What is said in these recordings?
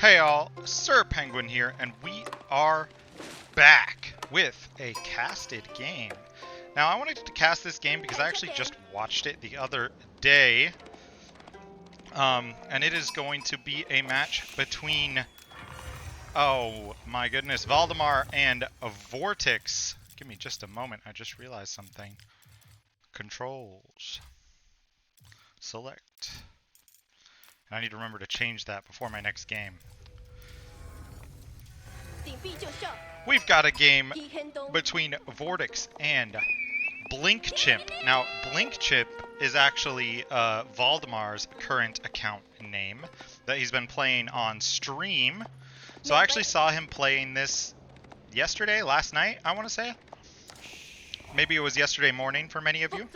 Hey all, SirPengwin here, and we are back with a casted game. Now, I wanted to cast this game because I actually just watched it the other day. And it is going to be a match between, oh my goodness, Valdemar and VortiX. Give me just a moment, I just realized something. Controls. Select. And I need to remember to change that before my next game. We've got a game between VortiX and Blinkchimp. Now, Blinkchimp is actually Valdemar's current account name that he's been playing on stream. So I actually saw him playing this yesterday, last night, I want to say. Maybe it was yesterday morning for many of you.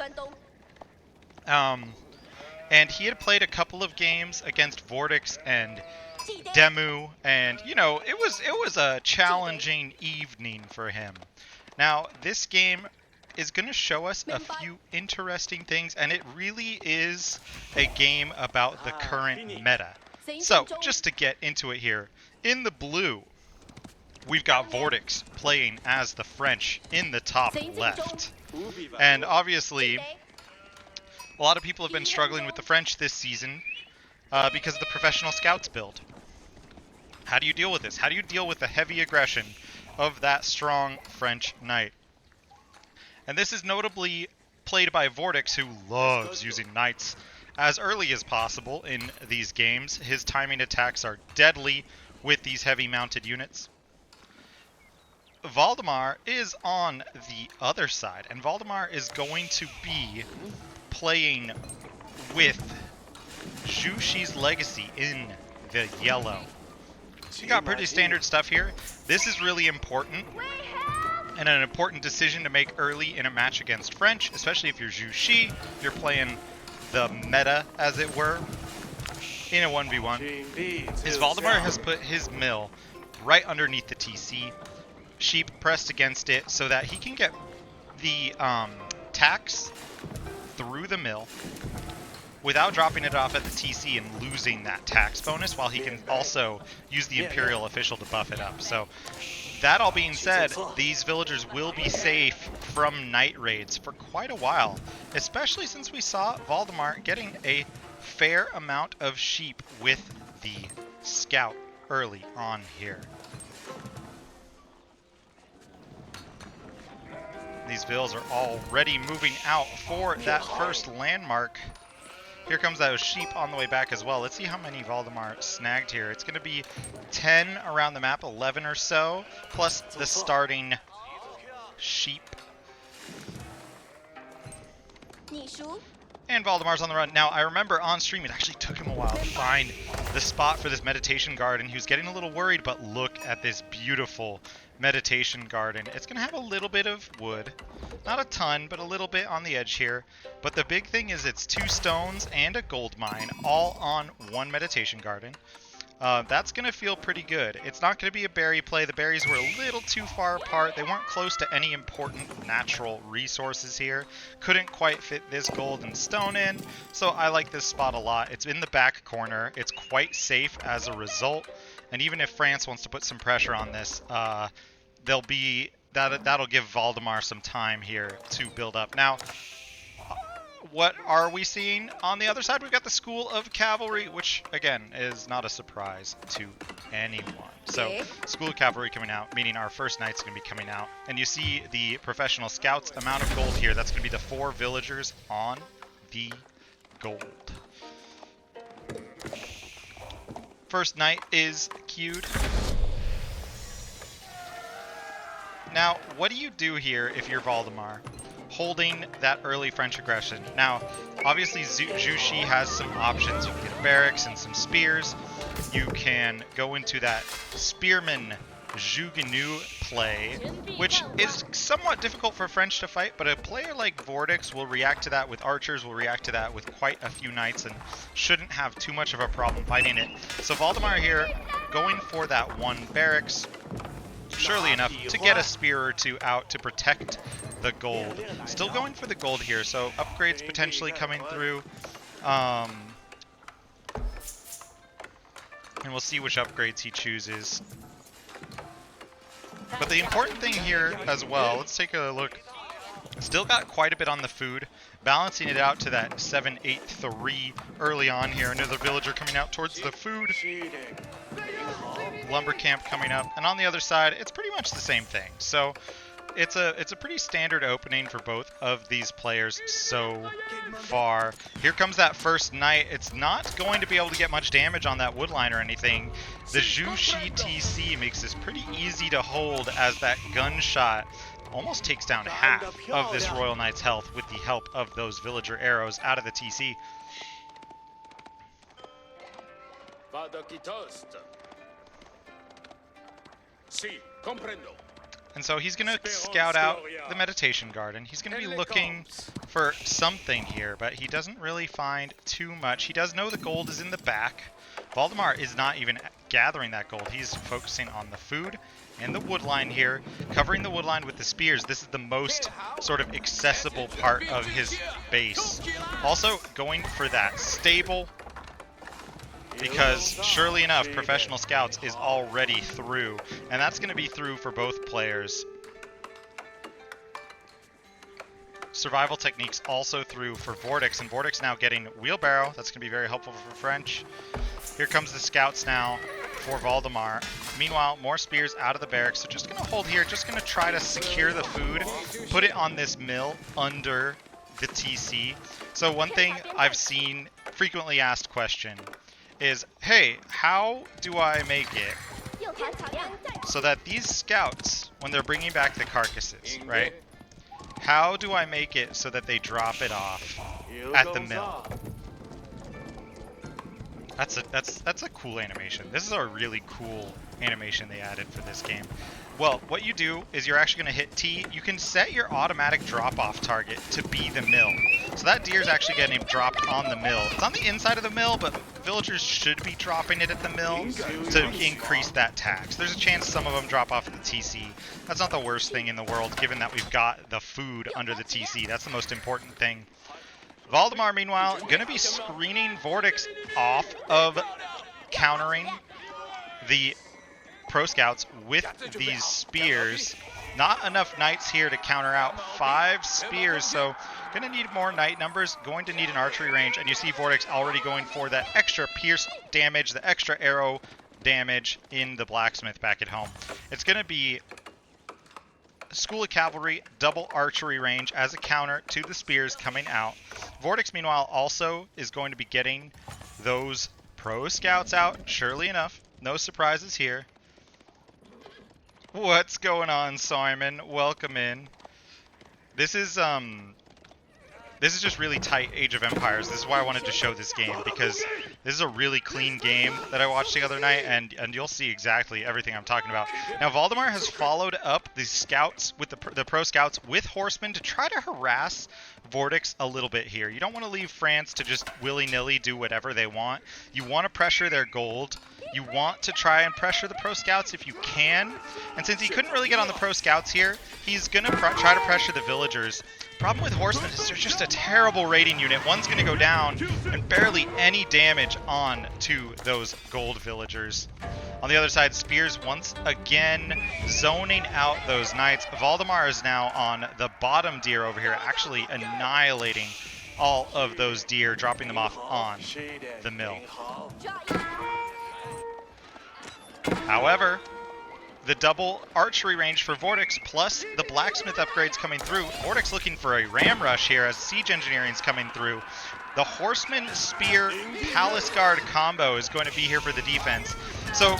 And he had played a couple of games against VortiX and Demu, and you know, it was a challenging evening for him. Now, this game is going to show us a few interesting things, and it really is a game about the current meta. So, just to get into it here, in the blue, we've got VortiX playing as the French in the top left. And obviously, a lot of people have been struggling with the French this season because of the professional scouts build. How do you deal with this? How do you deal with the heavy aggression of that strong French knight? And this is notably played by VortiX, who loves using knights as early as possible in these games. His timing attacks are deadly with these heavy mounted units. Valdemar is on the other side, and Valdemar is going to be playing with Zhu Shi's Legacy in the yellow. You got pretty standard stuff here. This is really important, and an important decision to make early in a match against French, especially if you're Zhu Shi, you're playing the meta, as it were, in a 1v1, is Valdemar has put his mill right underneath the TC, sheep pressed against it, so that he can get the tax through the mill without dropping it off at the TC and losing that tax bonus, while he can also use the Imperial Official to buff it up. So, that all being said, these villagers will be safe from night raids for quite a while, especially since we saw Valdemar getting a fair amount of sheep with the scout early on here. These vills are already moving out for that first landmark. Here comes those sheep on the way back as well. Let's see how many Valdemar snagged here. It's going to be 10 around the map, 11 or so, plus the starting sheep. And Valdemar's on the run. Now, I remember on stream, it actually took him a while to find the spot for this meditation garden. He was getting a little worried, but look at this beautiful meditation garden. It's going to have a little bit of wood. Not a ton, but a little bit on the edge here. But the big thing is it's 2 stones and a gold mine, all on one meditation garden. That's going to feel pretty good. It's not going to be a berry play. The berries were a little too far apart. They weren't close to any important natural resources here. Couldn't quite fit this gold and stone in, so I like this spot a lot. It's in the back corner. It's quite safe as a result, and even if France wants to put some pressure on this, that'll give Valdemar some time here to build up. Now, what are we seeing on the other side? We've got the School of Cavalry, which, again, is not a surprise to anyone. So, School of Cavalry coming out, meaning our first knight's going to be coming out. And you see the professional scouts amount of gold here. That's going to be the 4 villagers on the gold. First knight is queued. Now, what do you do here if you're Valdemar, holding that early French aggression? Now, obviously, Zhu Shi has some options. You can get barracks and some spears. You can go into that spearman Zhuganu play, which is somewhat difficult for French to fight, but a player like VortiX will react to that with archers, will react to that with quite a few knights, and shouldn't have too much of a problem fighting it. So Valdemar here, going for that 1 barracks, surely enough to get a spear or 2 out to protect the gold. Still going for the gold here, so upgrades potentially coming through. And we'll see which upgrades he chooses. But the important thing here as well, let's take a look. Still got quite a bit on the food, balancing it out to that 7-8-3 early on here. Another villager coming out towards the food. Lumber camp coming up. And on the other side, it's pretty much the same thing. So it's a pretty standard opening for both of these players so far. Here comes that first knight. It's not going to be able to get much damage on that woodline or anything. The Zhu TC makes this pretty easy to hold as that gunshot almost takes down half of this Royal Knight's health with the help of those villager arrows out of the TC. And so he's going to scout out the meditation garden. He's going to be looking for something here, but he doesn't really find too much. He does know the gold is in the back. Valdemar is not even gathering that gold. He's focusing on the food and the woodline here, covering the woodline with the spears. This is the most sort of accessible part of his base. Also going for that stable, because surely enough, Professional Scouts is already through, and that's going to be through for both players. Survival Techniques also through for VortiX, and VortiX now getting Wheelbarrow. That's going to be very helpful for French. Here comes the Scouts now for Valdemar. Meanwhile, more spears out of the barracks. So just going to hold here, just going to try to secure the food, put it on this mill under the TC. So one thing I've seen, frequently asked question, is, hey, how do I make it so that these scouts, when they're bringing back the carcasses, right? How do I make it so that they drop it off at the mill? That's a cool animation. This is a really cool animation they added for this game. Well, what you do is you're actually going to hit T. You can set your automatic drop-off target to be the mill. So that deer is actually getting dropped on the mill. It's on the inside of the mill, but villagers should be dropping it at the mill to increase that tax. There's a chance some of them drop off at the TC. That's not the worst thing in the world, given that we've got the food under the TC. That's the most important thing. Valdemar, meanwhile, going to be screening VortiX off of countering the Pro Scouts with these spears. Not enough knights here to counter out 5 spears, so going to need more knight numbers, going to need an archery range, and you see VortiX already going for that extra pierce damage, the extra arrow damage in the blacksmith back at home. It's going to be School of Cavalry, double archery range as a counter to the spears coming out. VortiX, meanwhile, also is going to be getting those Pro Scouts out, surely enough. No surprises here. What's going on, Simon? Welcome in. This is just really tight Age of Empires. This is why I wanted to show this game, because this is a really clean game that I watched the other night, and you'll see exactly everything I'm talking about. Now, Valdemar has followed up the scouts with the Pro Scouts with horsemen to try to harass VortiX a little bit here. You don't want to leave France to just willy-nilly do whatever they want. You want to pressure their gold. You want to try and pressure the Pro Scouts if you can. And since he couldn't really get on the Pro Scouts here, he's going to try to pressure the villagers. Problem with horsemen is they're just a terrible raiding unit. One's going to go down and barely any damage on to those gold villagers. On the other side, spears once again zoning out those knights. Valdemar is now on the bottom deer over here, actually annihilating all of those deer, dropping them off on the mill. However, the double archery range for VortiX plus the blacksmith upgrades coming through. VortiX looking for a ram rush here as siege engineering is coming through. The horseman spear palace guard combo is going to be here for the defense. So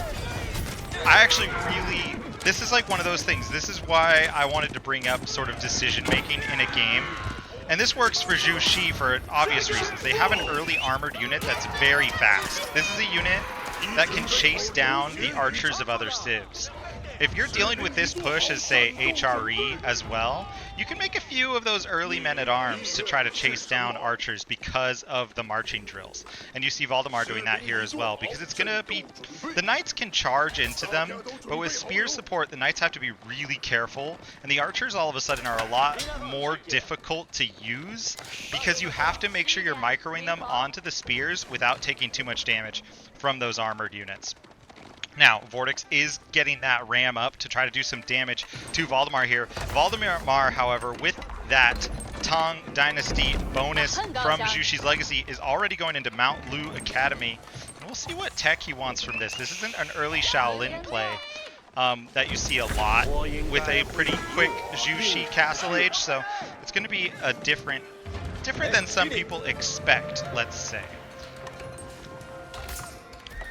I actually really, this is like one of those things. This is why I wanted to bring up sort of decision making in a game. And this works for Zhu Shi for obvious reasons. They have an early armored unit that's very fast. This is a unit that can chase down the archers of other civs. if you're dealing with this push as, say, HRE as well, you can make a few of those early men-at-arms to try to chase down archers because of the marching drills. And you see Valdemar doing that here as well, because it's going to be... The knights can charge into them, but with spear support, the knights have to be really careful, and the archers all of a sudden are a lot more difficult to use, because you have to make sure you're microing them onto the spears without taking too much damage from those armored units. Now, VortiX is getting that ram up to try to do some damage to Valdemar here. Valdemar, however, with that Tang Dynasty bonus from Zhu Xi's Legacy, is already going into Mount Lu Academy. And we'll see what tech he wants from this. This isn't an early Shaolin play that you see a lot with a pretty quick Zhu Xi Castle Age, so it's going to be a different than some people expect, let's say.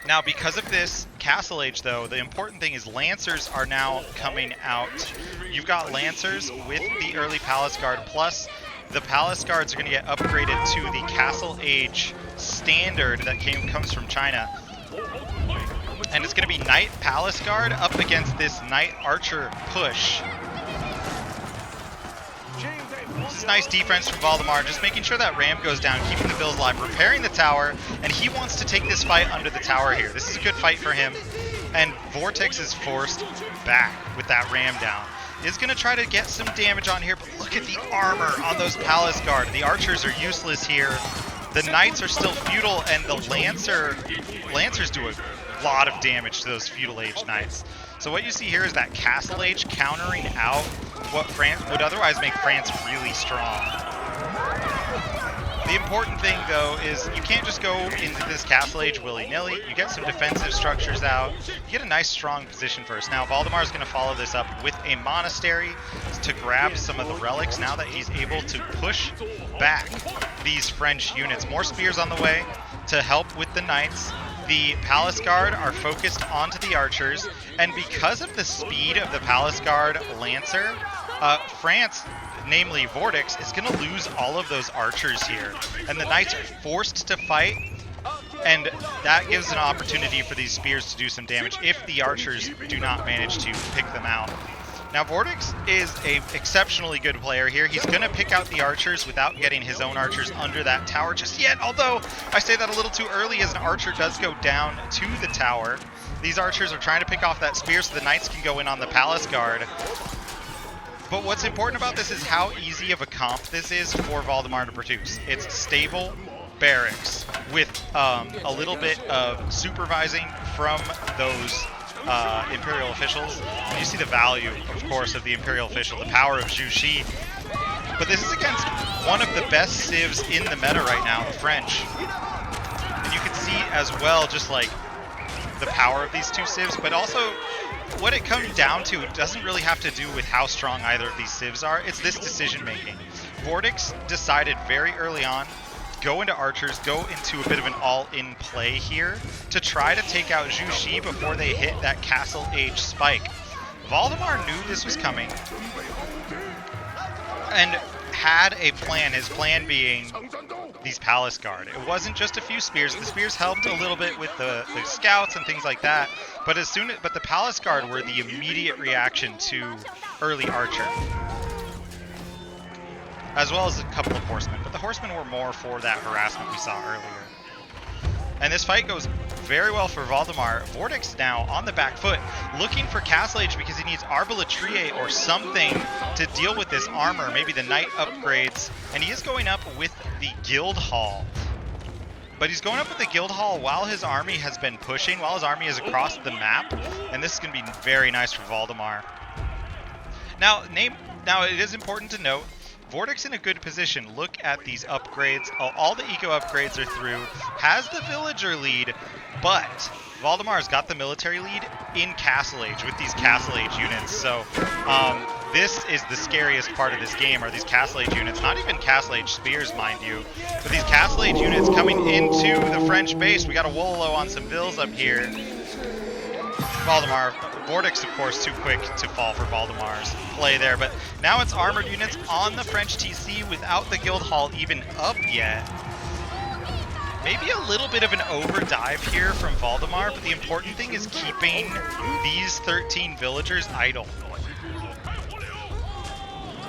Now, because of this Castle Age, though, the important thing is Lancers are now coming out. You've got Lancers with the early Palace Guard, plus the Palace Guards are going to get upgraded to the Castle Age standard that comes from China. And it's going to be Knight Palace Guard up against this Knight Archer push. This is nice defense from Valdemar, just making sure that ram goes down, keeping the bills alive, repairing the tower, and he wants to take this fight under the tower here. This is a good fight for him, and VortiX is forced back with that ram down. Is going to try to get some damage on here, but look at the armor on those Palace Guard. The archers are useless here. The knights are still feudal, and the Lancers do a lot of damage to those feudal age knights. So what you see here is that Castle Age countering out what France would otherwise make France really strong. The important thing, though, is you can't just go into this Castle Age willy-nilly. You get some defensive structures out. You get a nice, strong position first. Now, Valdemar is going to follow this up with a monastery to grab some of the relics now that he's able to push back these French units. More spears on the way to help with the knights. The Palace Guard are focused onto the archers, and because of the speed of the Palace Guard Lancer, France, namely VortiX, is going to lose all of those archers here, and the knights are forced to fight, and that gives an opportunity for these spears to do some damage if the archers do not manage to pick them out. Now, VortiX is an exceptionally good player here. He's going to pick out the archers without getting his own archers under that tower just yet, although I say that a little too early as an archer does go down to the tower. These archers are trying to pick off that spear so the knights can go in on the Palace Guard. But what's important about this is how easy of a comp this is for Valdemar to produce. It's stable barracks with a little bit of supervising from those Imperial officials. And you see the value, of course, of the Imperial official, the power of Zhu Xi. But this is against one of the best civs in the meta right now, the French. And you can see as well just like the power of these two civs, but also what it comes down to doesn't really have to do with how strong either of these civs are. It's this decision making. VortiX decided very early on, go into archers, go into a bit of an all-in play here to try to take out Zhu Xi before they hit that Castle Age spike. Valdemar knew this was coming and had a plan, his plan being these Palace Guard. It wasn't just a few spears. The spears helped a little bit with the scouts and things like that, but the Palace Guard were the immediate reaction to early archer, as well as a couple of horsemen, but the horsemen were more for that harassment we saw earlier. And this fight goes very well for Valdemar. VortiX now on the back foot, looking for Castle Age because he needs Arbaletrie or something to deal with this armor, maybe the knight upgrades, and he is going up with the Guild Hall. But he's going up with the Guild Hall while his army has been pushing, while his army is across the map, and this is going to be very nice for Valdemar. Now it is important to note, VortiX in a good position. Look at these upgrades. All the eco upgrades are through. Has the villager lead, but Valdemar's got the military lead in Castle Age with these Castle Age units. So this is the scariest part of this game, are these Castle Age units. Not even Castle Age spears, mind you, but these Castle Age units coming into the French base. We got a Wololo on some bills up here. Valdemar, VortiX, of course, too quick to fall for Valdemar's play there, but now it's armored units on the French TC without the Guild Hall even up yet. Maybe a little bit of an overdive here from Valdemar, but the important thing is keeping these 13 villagers idle.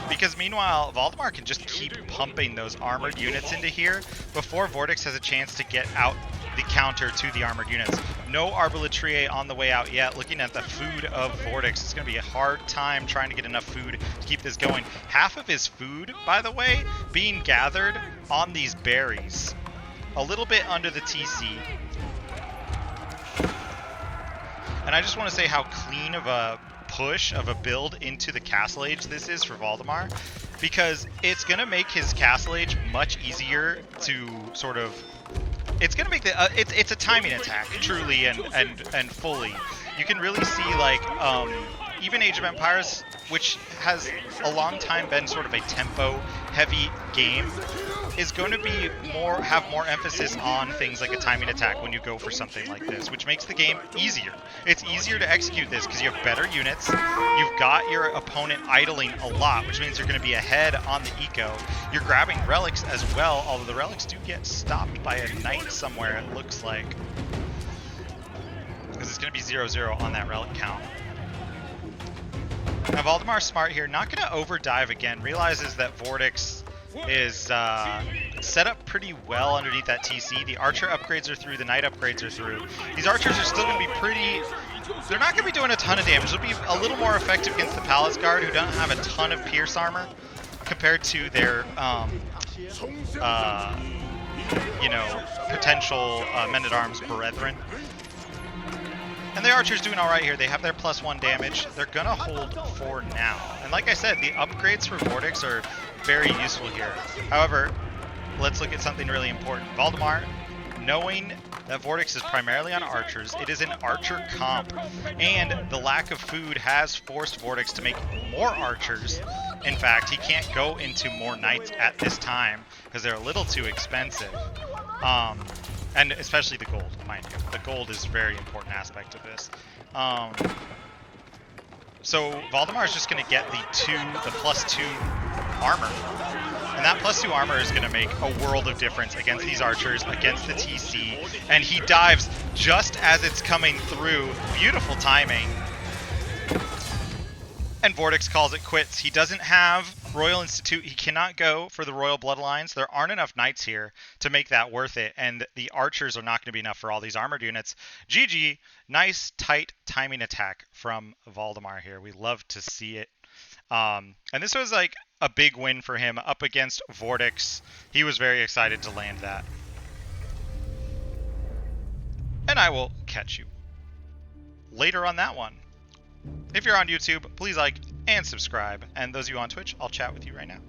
Because meanwhile, Valdemar can just keep pumping those armored units into here before VortiX has a chance to get out the counter to the armored units. No Arbalatrier on the way out yet. Looking at the food of VortiX, it's going to be a hard time trying to get enough food to keep this going. Half of his food, by the way, being gathered on these berries. A little bit under the TC. And I just want to say how clean of a push of a build into the Castle Age this is for Valdemar, because it's going to make his Castle Age much easier to sort of... It's going to make the... it's a timing attack, truly and fully. You can really see, like, even Age of Empires, which has a long time been sort of a tempo-heavy game, is going to be have more emphasis on things like a timing attack when you go for something like this, which makes the game easier. It's easier to execute this because you have better units. You've got your opponent idling a lot, which means you're going to be ahead on the eco. You're grabbing relics as well, although the relics do get stopped by a knight somewhere, it looks like. Because it's going to be 0-0 on that relic count. Now Valdemar's smart here, not going to overdive again, realizes that VortiX is set up pretty well underneath that TC. The archer upgrades are through, the knight upgrades are through. These archers are still going to be pretty... They're not going to be doing a ton of damage. They'll be a little more effective against the Palace Guard, who don't have a ton of pierce armor compared to their, you know, potential men-at-arms brethren. And the archer's doing all right here. They have their +1 damage. They're going to hold for now. And like I said, the upgrades for VortiX are very useful here. However, let's look at something really important. Valdemar, knowing that VortiX is primarily on archers, it is an archer comp. And the lack of food has forced VortiX to make more archers. In fact, he can't go into more knights at this time because they're a little too expensive. And especially the gold, mind you. The gold is a very important aspect of this. So Valdemar is just going to get the +2 armor. And that +2 armor is going to make a world of difference against these archers, against the TC. And he dives just as it's coming through. Beautiful timing. And VortiX calls it quits. He doesn't have Royal Institute. He cannot go for the Royal Bloodlines. There aren't enough knights here to make that worth it. And the archers are not going to be enough for all these armored units. GG. Nice, tight timing attack from Valdemar here. We love to see it. And this was like a big win for him up against VortiX. He was very excited to land that. And I will catch you later on that one. If you're on YouTube, please like and subscribe. And those of you on Twitch, I'll chat with you right now.